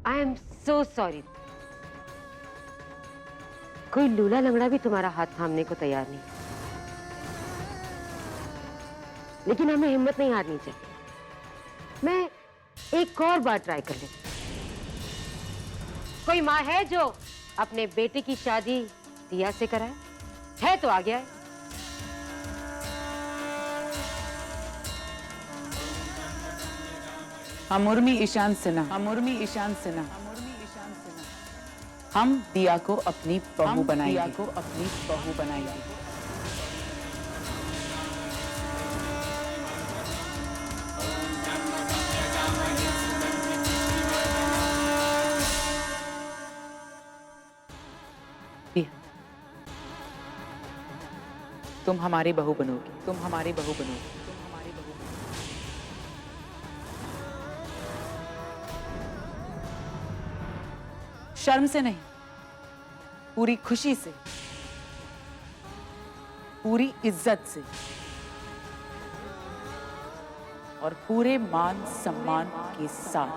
I am so sorry. कोई लूला लंगड़ा भी तुम्हारा हाथ थामने को तैयार नहीं, लेकिन हमें हिम्मत नहीं हारनी चाहिए। मैं एक और बार ट्राई कर लेती। कोई माँ है जो अपने बेटे की शादी दिया से कराए? है तो आ गया है। हम उर्मी ईशान सिन्हा, हम दिया को अपनी बहू बनाएंगे। दिया, तुम हमारी बहू बनोगी। शर्म से नहीं, पूरी खुशी से, पूरी इज्जत से और पूरे मान सम्मान के साथ।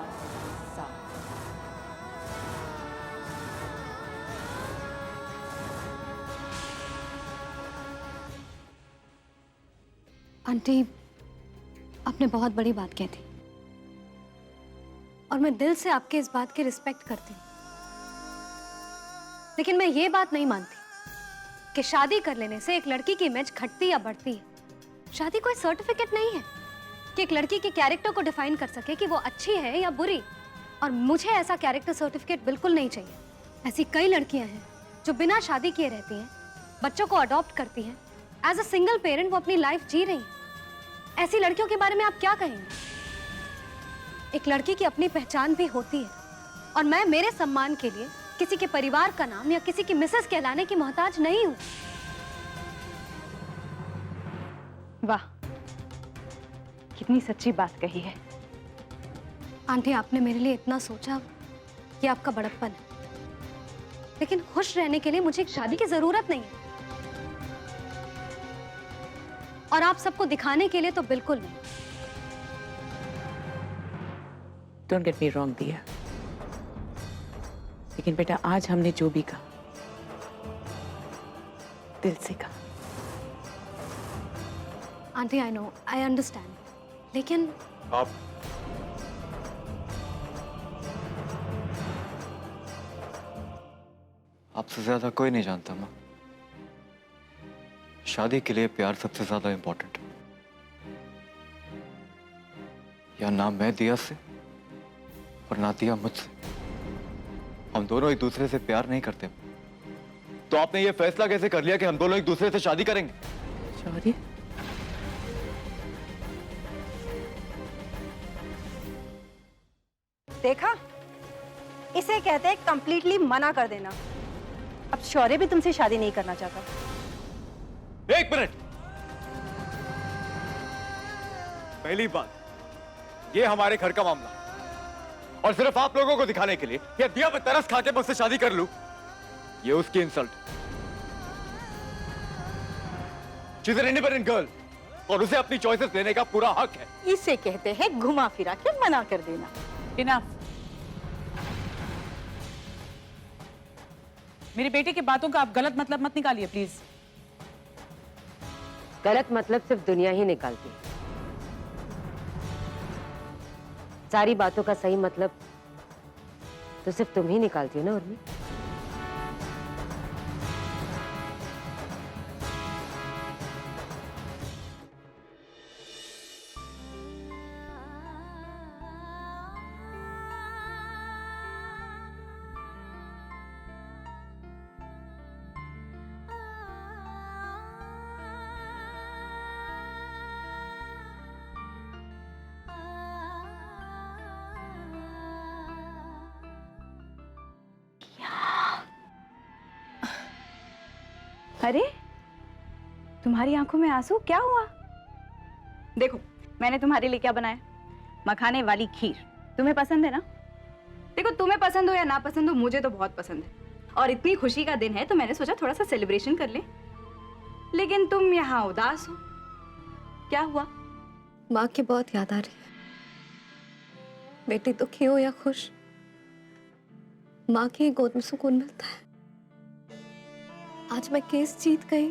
आंटी, आपने बहुत बड़ी बात कही थी और मैं दिल से आपके इस बात की रिस्पेक्ट करती हूँ, लेकिन मैं ये बात नहीं मानती कि शादी कर लेने से एक लड़की की इमेज घटती या बढ़ती है। शादी कोई सर्टिफिकेट नहीं है कि एक लड़की के कैरेक्टर को डिफाइन कर सके कि वो अच्छी है या बुरी, और मुझे ऐसा कैरेक्टर सर्टिफिकेट बिल्कुल नहीं चाहिए। ऐसी कई लड़कियां हैं जो बिना शादी किए रहती हैं, बच्चों को अडॉप्ट करती हैं, एज अ सिंगल पेरेंट वो अपनी लाइफ जी रही हैं। ऐसी लड़कियों के बारे में आप क्या कहेंगे? एक लड़की की अपनी पहचान भी होती है, और मैं मेरे सम्मान के लिए किसी के परिवार का नाम या किसी की मिसेस कहलाने की मोहताज नहीं हूं। वाह, कितनी सच्ची बात कही है। आंटी, आपने मेरे लिए इतना सोचा, ये आपका बड़प्पन है, लेकिन खुश रहने के लिए मुझे एक शादी की जरूरत नहीं है, और आप सबको दिखाने के लिए तो बिल्कुल नहीं। डोंट गेट मी रॉन्ग दिया, लेकिन बेटा आज हमने जो भी कहा दिल से कहा। Aunty, I know, I understand, लेकिन आपसे ज्यादा कोई नहीं जानता माँ। शादी के लिए प्यार सबसे ज्यादा इंपॉर्टेंट है। या ना मैं दिया से और ना दिया मुझसे। हम दोनों एक दूसरे से प्यार नहीं करते। तो आपने ये फैसला कैसे कर लिया कि हम दोनों एक दूसरे से शादी करेंगे? शौर्य, देखा, इसे कहते हैं कंप्लीटली मना कर देना। अब शौर्य भी तुमसे शादी नहीं करना चाहता। एक मिनट। पहली बात, ये हमारे घर का मामला, और सिर्फ आप लोगों को दिखाने के लिए कि दिया मैं तरस खा के मुझसे शादी कर लूं, ये उसकी insult. She is an independent girl और उसे अपनी चॉइसेस लेने का पूरा हक है। इसे कहते हैं घुमा फिरा के मना कर देना। इनफ। मेरे बेटे की बातों का आप गलत मतलब मत निकालिए प्लीज। गलत मतलब सिर्फ दुनिया ही निकालती है। सारी बातों का सही मतलब तो सिर्फ तुम ही निकालती हो ना उर्मी। अरे, तुम्हारी आंखों में आंसू, क्या हुआ? देखो, मैंने तुम्हारे लिए क्या बनाया, मखाने वाली खीर। तुम्हें पसंद है ना? देखो, तुम्हें पसंद हो या ना पसंद हो, मुझे तो बहुत पसंद है। और इतनी खुशी का दिन है तो मैंने सोचा थोड़ा सा सेलिब्रेशन कर ले। लेकिन तुम यहाँ उदास हो, क्या हुआ? माँ की बहुत याद आ रही है। बेटी दुखी हो या खुश, माँ की गोद में सुकून मिलता है। आज मैं केस जीत गई,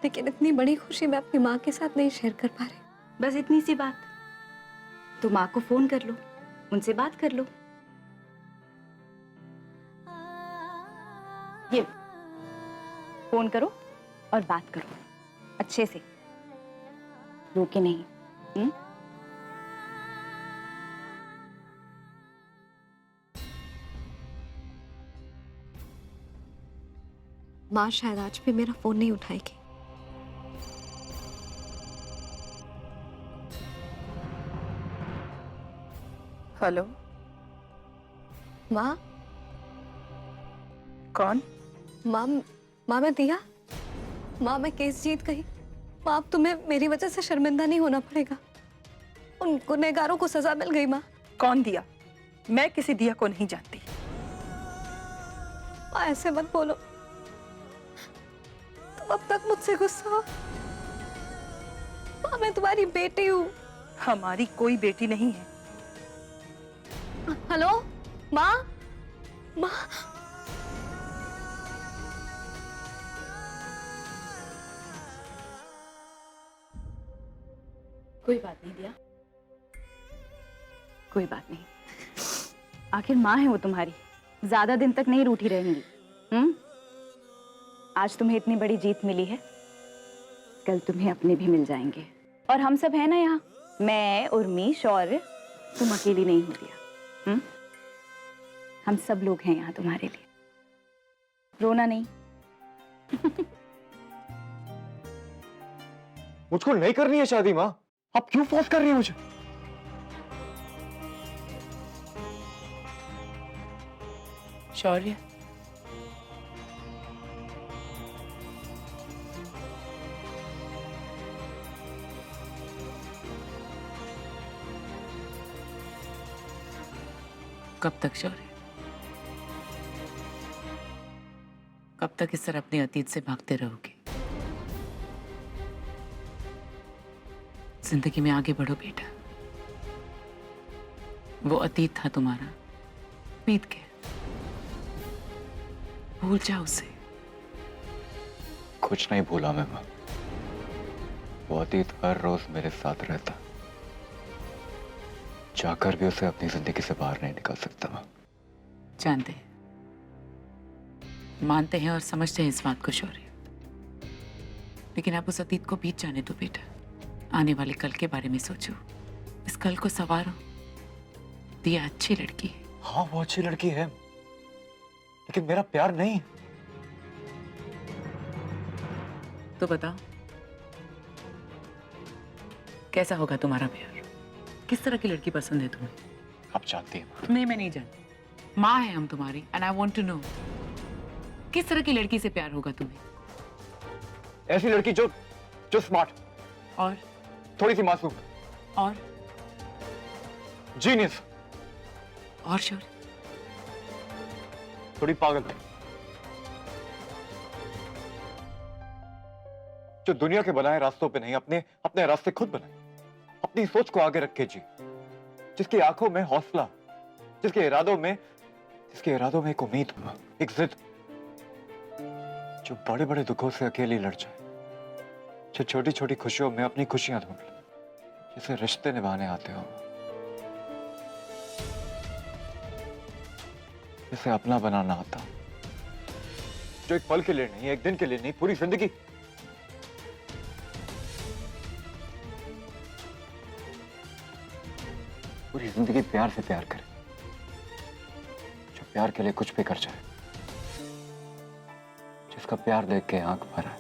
लेकिन इतनी बड़ी खुशी मैं अपनी माँ के साथ नहीं शेयर कर पा रही। बस इतनी सी बात, तो माँ को फोन कर लो, उनसे बात कर लो। ये फोन करो और बात करो अच्छे से, रो के नहीं। माँ शायद आज भी मेरा फोन नहीं उठाएगी। हेलो, माँ, कौन? माँ, माँ मैं दिया। माँ मैं केस जीत गई। माँ अब तुम्हें मेरी वजह से शर्मिंदा नहीं होना पड़ेगा। उन गुनहगारों को सजा मिल गई। माँ, कौन दिया? मैं किसी दिया को नहीं जानती। माँ ऐसे मत बोलो, तुम अब तक मुझसे गुस्सा हो। माँ मैं तुम्हारी बेटी हूँ। हमारी कोई बेटी नहीं है। हेलो माँ, माँ, कोई बात नहीं दिया, कोई बात नहीं। आखिर माँ है वो तुम्हारी, ज्यादा दिन तक नहीं रूठी रहेंगी। आज तुम्हें इतनी बड़ी जीत मिली है, कल तुम्हें अपने भी मिल जाएंगे। और हम सब है ना यहाँ, मैं उर्मीश, और तुम अकेली नहीं हो दिया। हम सब लोग हैं यहाँ तुम्हारे लिए। रोना नहीं। मुझको नहीं करनी है शादी माँ, आप क्यों फोर्स कर रही हैं मुझे? शौर्य, कब तक शौर्य? कब तक इस तरह अपने अतीत से भागते रहोगे? जिंदगी में आगे बढ़ो बेटा। वो अतीत था तुम्हारा, बीत गया, भूल जाओ उसे। कुछ नहीं भूला मैं माँ, वो अतीत हर रोज मेरे साथ रहता, चाहकर भी उसे अपनी जिंदगी से बाहर नहीं निकाल सकता माँ। जानते हैं, मानते हैं और समझते हैं इस बात को शौर्य, लेकिन आप उस अतीत को बीत जाने दो बेटा। आने वाले कल के बारे में सोचो, इस कल को संवारो। दिया अच्छी लड़की है। हाँ वो अच्छी लड़की है, लेकिन मेरा प्यार नहीं। तो बताओ, कैसा होगा तुम्हारा प्यार? किस तरह की लड़की पसंद है तुम्हें? आप जानती हैं माँ। नहीं, मैं नहीं जानती। माँ है हम तुम्हारी, and I want to know, किस तरह की लड़की से प्यार होगा तुम्हें? ऐसी लड़की जो स्मार्ट और थोड़ी सी मासूम और जीनियस और शौर्य, थोड़ी पागल, जो दुनिया के बनाए रास्तों पे नहीं, अपने अपने रास्ते खुद बनाए, अपनी सोच को आगे रखे जी, जिसकी आंखों में हौसला, जिसके इरादों में एक उम्मीद, एक जिद, जो बड़े बड़े दुखों से अकेली लड़ जाए, जो छोटी छोटी खुशियों में अपनी खुशियां ढूंढ ले, जिसे रिश्ते निभाने आते हो, जिसे अपना बनाना आता, जो एक पल के लिए नहीं, एक दिन के लिए नहीं, पूरी जिंदगी प्यार से प्यार करे, जो प्यार के लिए कुछ भी कर जाए, जिसका प्यार देख के आंख भर आए,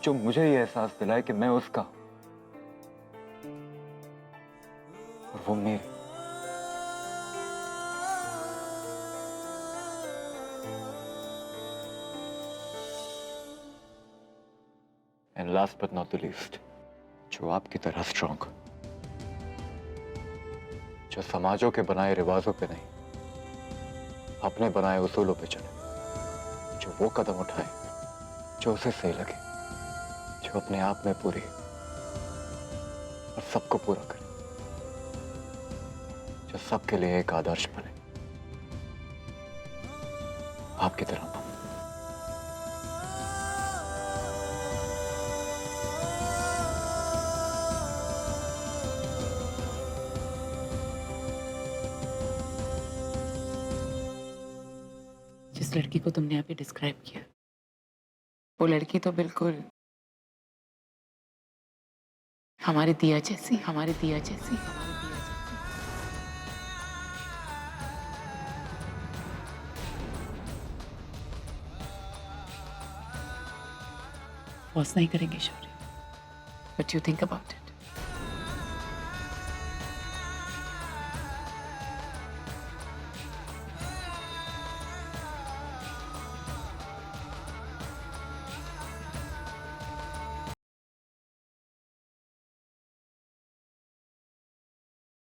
जो मुझे ये एहसास दिलाए कि मैं उसका और वो मेरी। And last but not the least, जो आपकी तरह स्ट्रॉन्ग, जो समाजों के बनाए रिवाजों पे नहीं, अपने बनाए उसूलों पे चले, जो वो कदम उठाए जो उसे सही लगे, जो अपने आप में पूरी और सबको पूरा करे। जो सबके लिए एक आदर्श बने, आपकी तरह मां। जिस लड़की को तुमने अभी डिस्क्राइब किया, वो लड़की तो बिल्कुल हमारी दिया जैसी, हमारी दिया जैसी, हमारी दिया जैसी। पॉज नहीं करेंगे Shaurya, but you think about it.